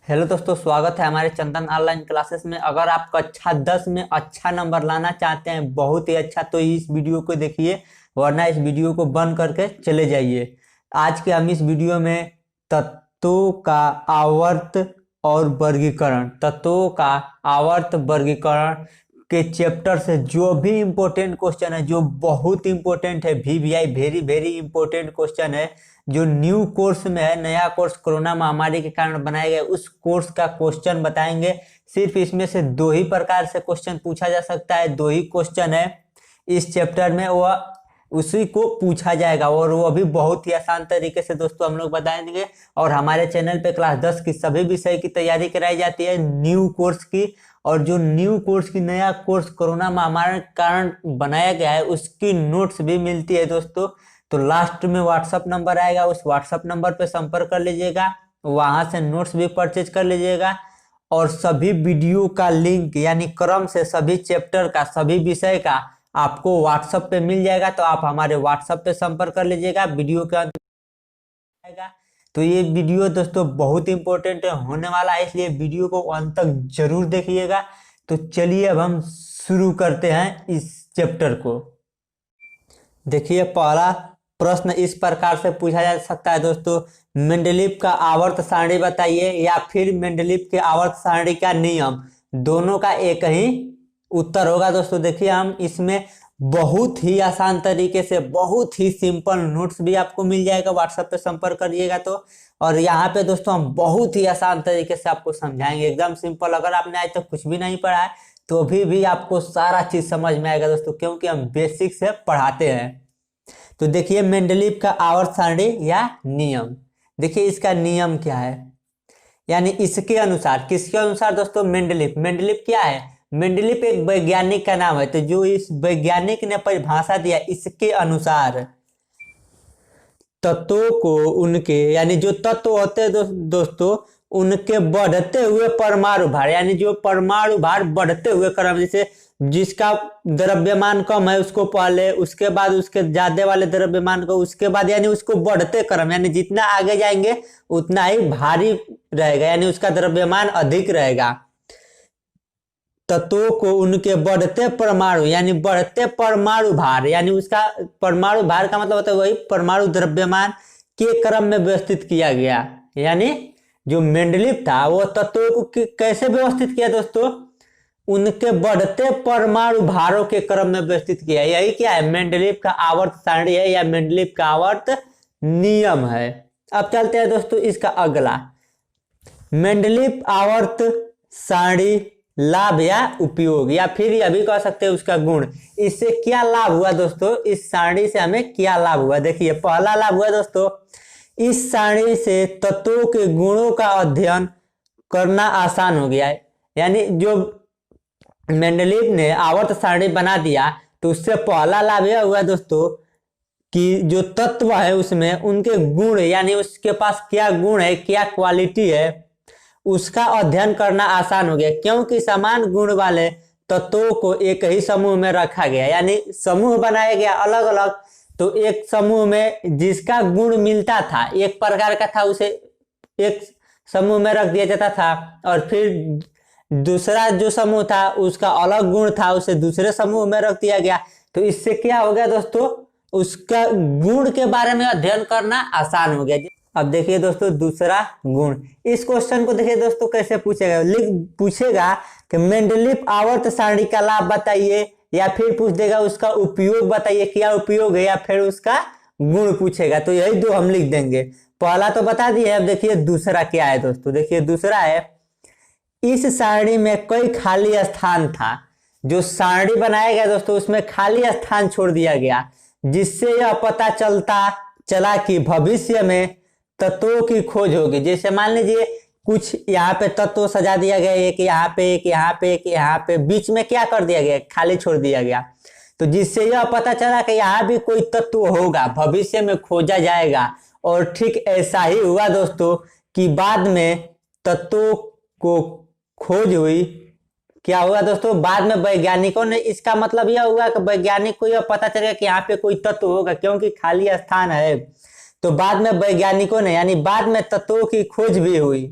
Hello दोस्तों, स्वागत है हमारे चंदन ऑनलाइन क्लासेस में। अगर आप कक्षा 10 में अच्छा नंबर लाना चाहते हैं, बहुत ही अच्छा, तो इस वीडियो को देखिए, वरना इस वीडियो को बंद करके चले जाइए। आज के हम इस वीडियो में तत्वों का आवर्त और वर्गीकरण, तत्वों का आवर्त वर्गीकरण के चैप्टर से जो भी इम्पोर्टेंट क्वेश्चन है, जो बहुत इम्पोर्टेंट है, VVI very very important question है, जो न्यू कोर्स में है, नया कोर्स कोरोना महामारी के कारण बनाया गया, उस कोर्स का क्वेश्चन बताएंगे। सिर्फ इसमें से दो ही प्रकार से क्वेश्चन पूछा जा सकता है, दो ही क्वेश्चन है इस चैप्टर में, वह उसी को पूछा जाएगा और वो भी बहुत ही आसान तरीके से दोस्तों हम लोग बताएंगे। और हमारे चैनल पे क्लास 10 की सभी विषय की तैयारी कराई जाती है, न्यू कोर्स की। और जो न्यू कोर्स की, नया कोर्स कोरोना महामारी के कारण बनाया गया है, उसकी नोट्स भी मिलती है दोस्तों। तो लास्ट में व्हाट्सअप नंबर आएगा, उस व्हाट्सअप नंबर पे संपर्क कर लीजिएगा, वहां से नोट्स भी परचेज कर लीजिएगा। और सभी वीडियो का लिंक, यानी क्रम से सभी चैप्टर का, सभी विषय का आपको व्हाट्सएप पे मिल जाएगा। तो आप हमारे व्हाट्सएप पे संपर्क कर लीजिएगा, वीडियो के अंत में आएगा। तो ये वीडियो दोस्तों बहुत इंपॉर्टेंट होने वाला है, इसलिए वीडियो को अंत तक जरूर देखिएगा। तो चलिए अब हम शुरू करते हैं इस चैप्टर को। देखिए, पहला प्रश्न इस प्रकार से पूछा जा सकता है दोस्तों, मेंडलीव का आवर्त सारणी बताइए, या फिर मेंडलीव के आवर्त सारणी का नियम। दोनों का एक ही उत्तर होगा दोस्तों। देखिए, हम इसमें बहुत ही आसान तरीके से, बहुत ही सिंपल नोट्स भी आपको मिल जाएगा, व्हाट्सएप पे संपर्क करिएगा तो। और यहाँ पे दोस्तों हम बहुत ही आसान तरीके से आपको समझाएंगे, एकदम सिंपल। अगर आपने आज तक कुछ भी नहीं पढ़ा है तो भी आपको सारा चीज समझ में आएगा दोस्तों, क्योंकि हम बेसिक से पढ़ाते हैं। तो देखिए, मेंडलीव का आवर्त सारणी या नियम, देखिए इसका नियम क्या है, यानी इसके अनुसार, किसके अनुसार दोस्तों? मेंडलीव। मेंडलीव क्या है? मेंडलीव एक वैज्ञानिक का नाम है। तो जो इस वैज्ञानिक ने परिभाषा दिया, इसके अनुसार तत्वों को उनके, यानी जो तत्व होते हैं दोस्तों, उनके बढ़ते हुए परमाणु भार, यानी जो परमाणु भार बढ़ते हुए क्रम, जैसे जिसका द्रव्यमान कम है उसको पहले, उसके बाद उसके ज्यादा वाले द्रव्यमान को उसके बाद, यानी उसको बढ़ते क्रम, यानी जितना आगे जाएंगे उतना ही भारी रहेगा, यानी उसका द्रव्यमान अधिक रहेगा। तत्वों को उनके बढ़ते परमाणु, यानी बढ़ते परमाणु भार, यानी उसका परमाणु भार का मतलब होता है वही परमाणु द्रव्यमान के क्रम में व्यवस्थित किया गया। यानी जो मेंडलीव था वो तत्वों को कैसे व्यवस्थित किया दोस्तों? उनके बढ़ते परमाणु भारों के क्रम में व्यवस्थित किया। यही क्या है? मेंडलीव का आवर्त सारणी है, या मेंडलीव का आवर्त नियम है। अब चलते हैं दोस्तों इसका अगला, मेंडलीव आवर्त सारणी लाभ या उपयोग, या फिर यह भी कह सकते हैं उसका गुण। इससे क्या लाभ हुआ दोस्तों? इस सारणी से हमें क्या लाभ हुआ? देखिए, पहला लाभ हुआ दोस्तों, इस सारणी से तत्वों के गुणों का अध्ययन करना आसान हो गया है। यानी जो मेंडलीव ने आवर्त सारणी बना दिया, तो उससे पहला लाभ यह हुआ दोस्तों कि जो तत्व है उसमें उनके गुण, यानी उसके पास क्या गुण है, क्या क्वालिटी है, उसका अध्ययन करना आसान हो गया। क्योंकि समान गुण वाले तत्वों को एक ही समूह में रखा गया, यानी समूह बनाया गया अलग अलग। तो एक समूह में जिसका गुण मिलता था, एक प्रकार का था, उसे एक समूह में रख दिया जाता था। और फिर दूसरा जो समूह था उसका अलग गुण था, उसे दूसरे समूह में रख दिया गया। तो इससे क्या हो गया दोस्तों? उसका गुण के बारे में अध्ययन करना आसान हो गया। अब देखिए दोस्तों दूसरा गुण, इस क्वेश्चन को देखिए दोस्तों कैसे पूछेगा, पूछेगा कि मेंडलीव आवर्त सारणी का लाभ बताइए, या फिर पूछ देगा उसका उपयोग बताइए, क्या उपयोग है, या फिर उसका गुण पूछेगा। तो यही दो हम लिख देंगे। पहला तो बता दिए, अब देखिए दूसरा क्या है दोस्तों। देखिए दूसरा है, इस सारणी में कोई खाली स्थान था। जो सारणी बनाया गया दोस्तों उसमें खाली स्थान छोड़ दिया गया, जिससे यह पता चला कि भविष्य में तत्वों की खोज होगी। जैसे मान लीजिए कुछ यहाँ पे तत्व सजा दिया गया, एक यहाँ पे, एक यहाँ पे, एक यहाँ पे, बीच में क्या कर दिया गया? खाली छोड़ दिया गया। तो जिससे यह पता चला कि यहाँ भी कोई तत्व होगा, भविष्य में खोजा जाएगा। और ठीक ऐसा ही हुआ दोस्तों कि बाद में तत्वों को खोज हुई। क्या हुआ दोस्तों? बाद में वैज्ञानिकों ने, इसका मतलब यह हुआ कि वैज्ञानिक को यह पता चला कि यहाँ पे कोई तत्व होगा, क्योंकि खाली स्थान है। तो बाद में वैज्ञानिकों ने, यानी बाद में तत्वों की खोज भी हुई।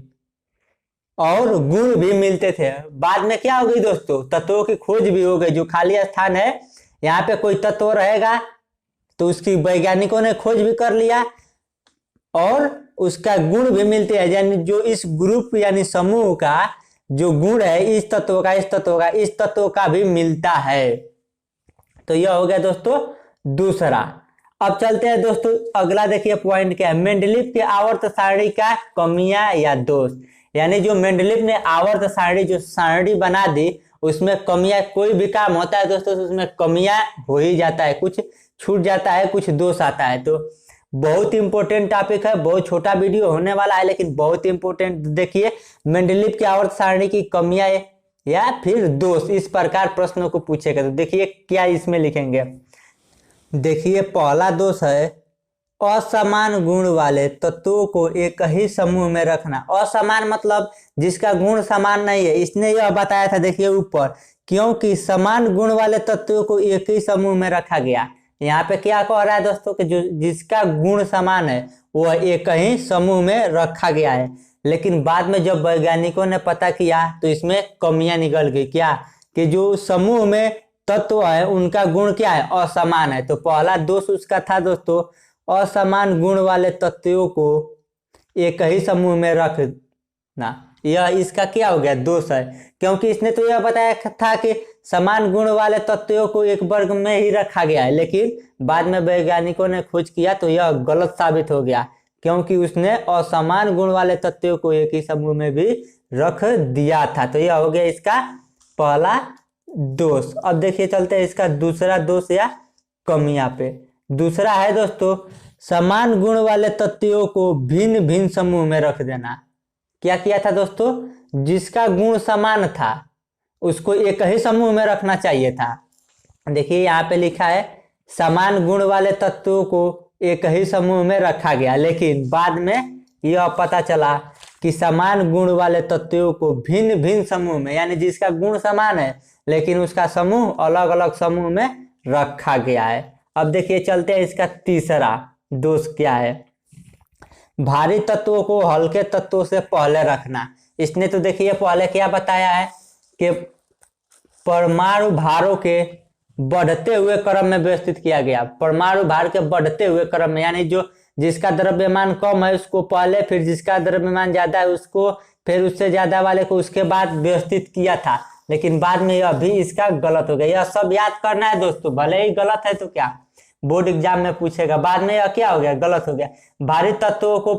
और गुण भी मिलते थे। बाद में क्या हो गई दोस्तों, तत्वों की खोज भी हो गई। जो खाली स्थान है यहाँ पे कोई तत्व रहेगा तो उसकी वैज्ञानिकों ने खोज भी कर लिया और उसका गुण भी मिलते हैं। यानी जो इस ग्रुप यानी समूह का जो गुण है इस तत्व का, इस तत्व का, इस तत्व का भी मिलता है। तो यह हो गया दोस्तों दूसरा। अब चलते हैं दोस्तों अगला, देखिए पॉइंट क्या है, मेंडलीव के आवर्त सारणी का कमियां या दोष। यानी जो मेंडलीव ने आवर्त सारणी जो सारणी बना दी उसमें कमियां, कोई भी काम होता है दोस्तों तो उसमें कमियां हो ही जाता है, कुछ छूट जाता है, कुछ दोष आता है। तो बहुत इंपॉर्टेंट टॉपिक है, बहुत छोटा वीडियो होने वाला है लेकिन बहुत इंपॉर्टेंट। देखिए मेंडलीव की आवर्त सारणी की कमियां या फिर दोष, इस प्रकार प्रश्नों को पूछेगा। तो देखिए क्या इसमें लिखेंगे। देखिए पहला दोष है असमान गुण वाले तत्वों को एक ही समूह में रखना। असमान मतलब जिसका गुण समान नहीं है, इसने यह बताया था देखिए ऊपर, क्योंकि समान गुण वाले तत्वों को एक ही समूह में रखा गया। यहाँ पे क्या कह रहा है दोस्तों कि जो जिसका गुण समान है वह एक ही समूह में रखा गया है। लेकिन बाद में जब वैज्ञानिकों ने पता किया तो इसमें कमियां निकल गई। क्या कि जो समूह में तत्व है उनका गुण क्या है, असमान है। तो पहला दोष उसका था दोस्तों असमान गुण वाले तत्वों को एक ही समूह में रखना। यह इसका क्या हो गया, दोष है। क्योंकि इसने तो यह बताया था कि समान गुण वाले तत्वों को एक वर्ग में ही रखा गया है, लेकिन बाद में वैज्ञानिकों ने खोज किया तो यह गलत साबित हो गया, क्योंकि उसने असमान गुण वाले तत्वों को एक ही समूह में भी रख दिया था। तो यह हो गया इसका पहला दोष। अब देखिए चलते हैं इसका दूसरा दोष या कमियां पे। दूसरा है दोस्तों समान गुण वाले तत्वों को भिन्न भिन्न समूह में रख देना। क्या किया था दोस्तों, जिसका गुण समान था उसको एक ही समूह में रखना चाहिए था। देखिए यहाँ पे लिखा है समान गुण वाले तत्वों को एक ही समूह में रखा गया, लेकिन बाद में यह पता चला कि समान गुण वाले तत्वों को भिन्न भिन्न समूह में, यानी जिसका गुण समान है लेकिन उसका समूह अलग अलग समूह में रखा गया है। अब देखिए चलते हैं इसका तीसरा दोष क्या है, भारी तत्वों को हल्के तत्वों से पहले रखना। इसने तो देखिए पहले क्या बताया है कि परमाणु भारों के बढ़ते हुए क्रम में व्यवस्थित किया गया। परमाणु भार के बढ़ते हुए क्रम में, यानी जो जिसका द्रव्यमान कम है उसको पहले, फिर जिसका द्रव्यमान ज्यादा है उसको, फिर उससे ज्यादा वाले को उसके बाद व्यवस्थित किया था। लेकिन बाद में यह भी इसका गलत हो गया। यह सब याद करना है दोस्तों, भले ही गलत है तो क्या, बोर्ड एग्जाम में पूछेगा। बाद में यह क्या हो गया, गलत हो गया। भारी तत्वों को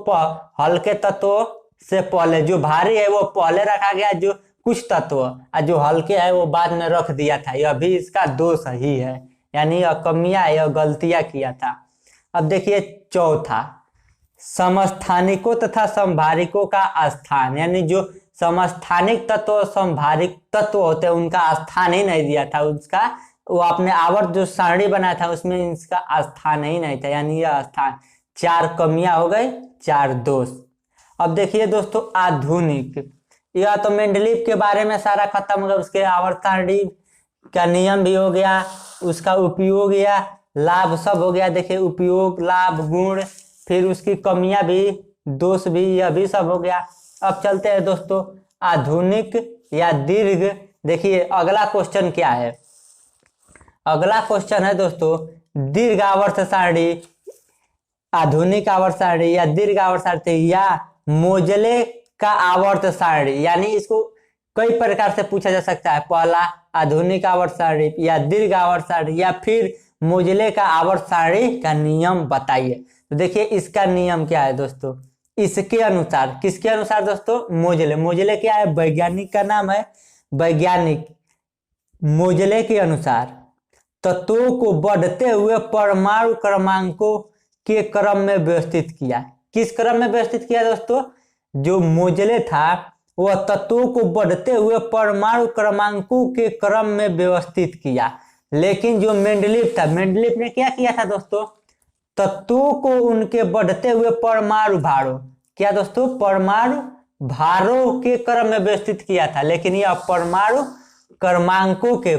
हल्के तत्वों से पहले, जो भारी है वो पहले रखा गया, जो कुछ तत्व और जो हल्के है वो बाद में रख दिया था। यह भी इसका दोष ही है, यानी यह कमियां, यह गलतियां किया था। अब देखिए चौथा समस्थानिकों तथा समभारिकों का स्थान, यानी जो समस्थानिक तत्व समभारिक तत्व होते हैं उनका स्थान ही नहीं दिया था। उसका वो आपने आवर्त जो सारणी बनाया था उसमें इसका स्थान ही नहीं था, यानी यह स्थान। चार कमियां हो गई, चार दोष। अब देखिए दोस्तों आधुनिक, यह तो मेंडलीव के बारे में सारा खत्म हो गया। उसके आवर्त सारणी का नियम भी हो गया, उसका उपयोग या लाभ सब हो गया। देखिए उपयोग, लाभ, गुण, फिर उसकी कमियां भी, दोष भी, यह भी सब हो गया। अब चलते हैं दोस्तों आधुनिक या दीर्घ। देखिए अगला क्वेश्चन क्या है, अगला क्वेश्चन है दोस्तों दीर्घ आवर्त सारणी, आधुनिक आवर्त सारणी या दीर्घ आवर्त सारणी या मोजले का आवर्त सारणी। यानी इसको कई प्रकार से पूछा जा सकता है। पहला आधुनिक आवर्त सारणी या दीर्घ आवर्त सारणी या फिर मोजले का आवर्त सारणी का नियम बताइए। तो देखिए इसका नियम क्या है दोस्तों, इसके अनुसार, किसके अनुसार दोस्तों, मोजले। मोजले क्या है, वैज्ञानिक का नाम है। वैज्ञानिक मोजले के अनुसार तत्वों को बढ़ते हुए परमाणु क्रमांकों के क्रम में व्यवस्थित किया। किस क्रम में व्यवस्थित किया दोस्तों, जो मोजले था वह तत्वों को बढ़ते हुए परमाणु क्रमांकों के क्रम में व्यवस्थित किया। लेकिन जो मेंडलीव था, मेंडलीव ने क्या किया था दोस्तों, तत्वों को उनके बढ़ते हुए परमाणु भारों, क्या दोस्तों, परमाणु भारों के क्रम में व्यवस्थित किया था। लेकिन यह परमाणु क्रमांकों के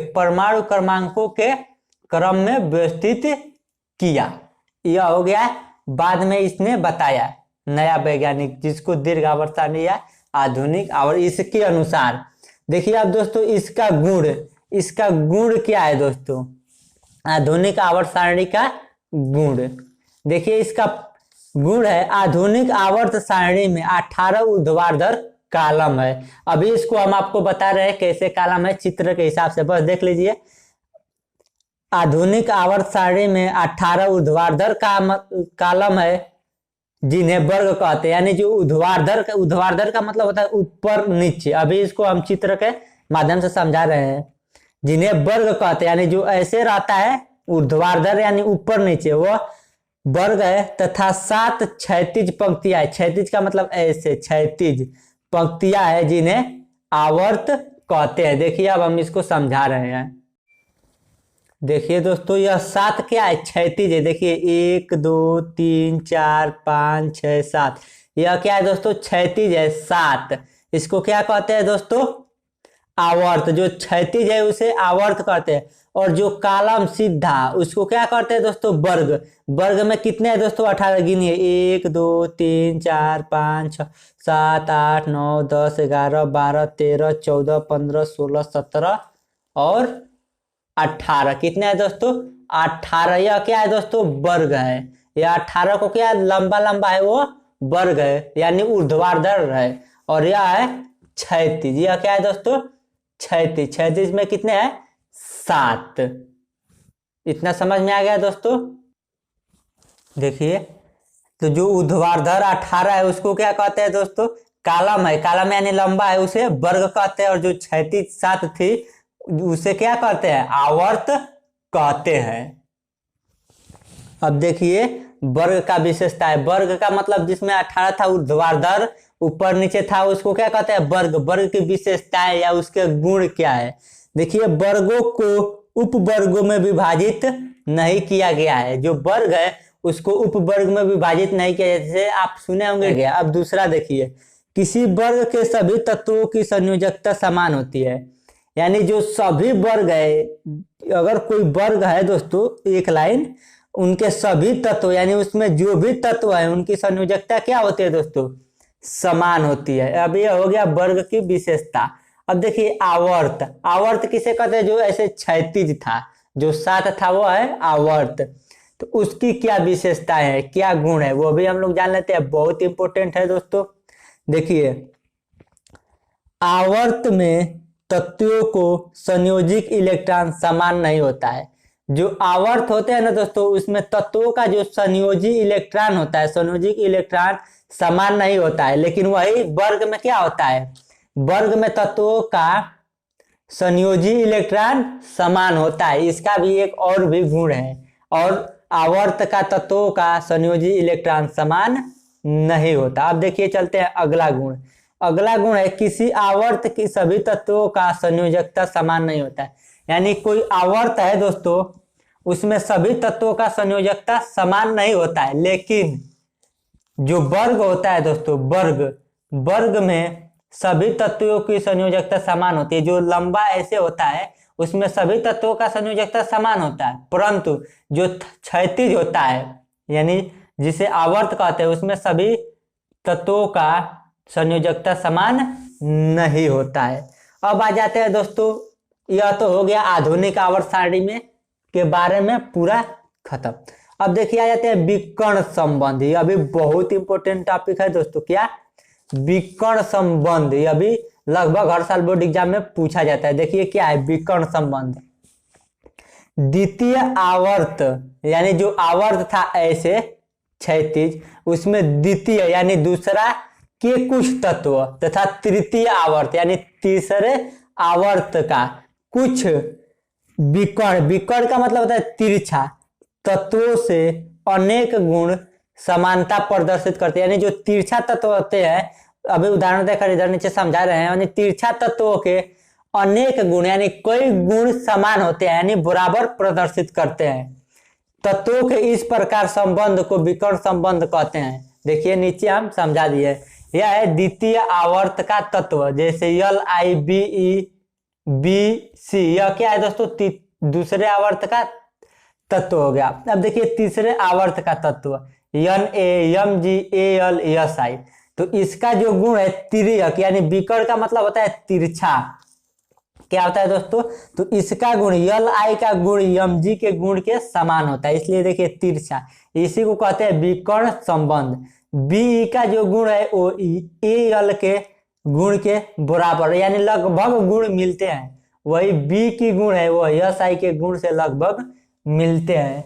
क्रम में व्यवस्थित किया। यह हो गया बाद में इसने बताया, नया वैज्ञानिक जिसको दीर्घ आवर्त सारणी या आधुनिक आवर्त इसके अनुसार। देखिए अब दोस्तों इसका गुण क्या है दोस्तों, आधुनिक आवर्त सारणी का गुण। देखिए इसका गुण है आधुनिक आवर्त सारणी में 18 ऊर्ध्वाधर कॉलम है। अभी इसको हम आपको बता रहे हैं कैसे कॉलम है, चित्र के हिसाब से बस देख लीजिए। आधुनिक आवर्त सारणी में 18 ऊर्ध्वाधर कॉलम है जिन्हें वर्ग कहते हैं, यानी जो ऊर्ध्वाधर का मतलब होता है ऊपर नीचे। अभी इसको हम चित्र के माध्यम से समझा रहे हैं। जिन्हें वर्ग कहते हैं यानी जो ऐसे रहता है ऊर्ध्वाधर यानी ऊपर नीचे, वो वर्ग है। तथा 7 क्षैतिज पंक्तियां, क्षैतिज का मतलब ऐसे क्षैतिज पंक्तियां है जिन्हें आवर्त कहते हैं। देखिए अब हम इसको समझा रहे हैं। देखिए दोस्तों यह 7 क्या है, क्षैतिज है। देखिए 1 2 3 4 5 6 7, यह क्या है दोस्तों, क्षैतिज है 7। इसको क्या कहते हैं दोस्तों, आवर्त। जो क्षैतिज है उसे आवर्त कहते हैं, और जो कॉलम सीधा उसको क्या करते हैं दोस्तों, वर्ग। वर्ग में कितने हैं दोस्तों, 18 गिनिए, 1 2 3 4 5 6 7 8 9 10 11 12 13 14 15 16 17 और 18। कितने हैं दोस्तों, 18। यह क्या है दोस्तों, वर्ग है। यह 18 को क्या लंबा लंबा है, वो वर्ग है यानी ऊर्ध्वाधर है। और यह है क्षैतिज, यह क्या है दोस्तों, क्षैतिज। क्षैतिज में कितने हैं, 7। इतना समझ में आ गया दोस्तों। देखिए तो जो ऊर्ध्वाधर 18 है उसको क्या कहते हैं दोस्तों, कॉलम है। कॉलम यानी लंबा है, उसे वर्ग कहते हैं। और जो क्षैतिज 7 थी उसे क्या कहते हैं, आवर्त कहते हैं। अब देखिए वर्ग का विशेषता है। वर्ग का मतलब जिसमें 18 था ऊर्ध्वाधर ऊपर नीचे था उसको क्या कहते हैं, वर्ग। वर्ग की विशेषताएं या उसके गुण क्या है। देखिए वर्गों को उपवर्गों में विभाजित नहीं किया गया है। जो वर्ग है उसको उपवर्ग में विभाजित नहीं किया, जैसे आप सुने होंगे गया। अब दूसरा देखिए, किसी वर्ग के सभी तत्वों की संयोजकता समान होती है। यानी जो सभी वर्ग है, अगर कोई वर्ग है दोस्तों एक लाइन, उनके सभी तत्व यानी उसमें जो भी तत्व है उनकी संयोजकता क्या होती है दोस्तों, समान होती है। अब ये हो गया वर्ग की विशेषता। अब देखिए आवर्त। आवर्त किसे कहते हैं, जो ऐसे क्षैतिज था, जो 7 था वो है आवर्त। तो उसकी क्या विशेषताएं है, क्या गुण है, वो भी हम लोग जान लेते हैं। बहुत इंपॉर्टेंट है दोस्तों। देखिए आवर्त में तत्वों को संयोजित इलेक्ट्रॉन समान नहीं होता है। जो आवर्त होते हैं ना दोस्तों, उसमें तत्वों का जो संयोजी इलेक्ट्रॉन होता है, संयोजित इलेक्ट्रॉन समान नहीं होता है। लेकिन वही वर्ग में क्या होता है, वर्ग में तत्वों का संयोजी इलेक्ट्रॉन समान होता है। इसका भी एक और भी गुण है। और आवर्त का तत्वों का संयोजी इलेक्ट्रॉन समान नहीं होता। अब देखिए चलते हैं अगला गुण। अगला गुण है किसी आवर्त की सभी तत्वों का संयोजकता समान नहीं होता है। यानी कोई आवर्त है दोस्तों, उसमें सभी तत्वों का संयोजकता समान नहीं होता है। लेकिन जो वर्ग होता है दोस्तों, वर्ग में सभी तत्वों की संयोजकता समान होती है। जो लंबा ऐसे होता है उसमें सभी तत्वों का संयोजकता समान होता है, परंतु जो क्षैतिज होता है यानी जिसे आवर्त कहते हैं, उसमें सभी तत्वों का संयोजकता समान नहीं होता है। अब आ जाते हैं दोस्तों, यह तो हो गया आधुनिक आवर्त सारणी में के बारे में पूरा खत्म। अब देखिए आ जाते हैं विकर्ण संबंध। ये अभी बहुत इंपॉर्टेंट टॉपिक है दोस्तों। क्या, विकर्ण संबंध। ये अभी लगभग हर साल बोर्ड एग्जाम में पूछा जाता है। देखिए क्या है विकर्ण संबंध। द्वितीय आवर्त यानी जो आवर्त था ऐसे क्षैतिज, उसमें द्वितीय यानी दूसरा के कुछ तत्व तथा तृतीय आवर्त यानी तीसरे आवर्त का कुछ विकर्ण। विकर्ण का मतलब होता है तिरछा तत्वों से अनेक गुण समानता प्रदर्शित करते हैं। यानी जो तिरछा तत्व होते हैं, अभी उदाहरण देकर इधर नीचे समझा रहे हैं, यानी तिरछा तत्वों के अनेक गुण यानी कई गुण समान होते हैं, यानी बराबर प्रदर्शित करते हैं। तत्वों के इस प्रकार संबंध को विकर्ण संबंध कहते हैं। देखिए नीचे हम समझा दिए। यह है द्वितीय आवर्त का तत्व, जैसे LIBE BC। यह क्या है दोस्तों, दूसरे आवर्त का तत्व हो गया। अब देखिए तीसरे आवर्त का तत्व NA MG AL SI। तो इसका जो गुण है तिर्यक, यानी विकर्ण का मतलब होता है तिरछा। क्या होता है दोस्तों? तो इसका गुण यल आई का गुण यम जी के गुण के समान होता है, इसलिए देखिए तिरछा, इसी को कहते हैं विकर्ण संबंध। बी का जो गुण है वो ए यल के गुण के बराबर, यानी लगभग गुण मिलते हैं। वही बी की गुण है वो यस आई के गुण से लगभग मिलते हैं।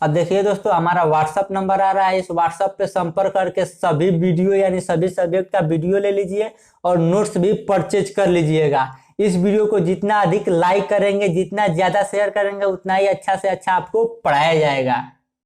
अब देखिए दोस्तों, हमारा व्हाट्सअप नंबर आ रहा है, इस व्हाट्सअप पे संपर्क करके सभी वीडियो यानी सभी सब्जेक्ट का वीडियो ले लीजिए और नोट्स भी परचेज कर लीजिएगा। इस वीडियो को जितना अधिक लाइक करेंगे, जितना ज्यादा शेयर करेंगे, उतना ही अच्छा से अच्छा आपको पढ़ाया जाएगा।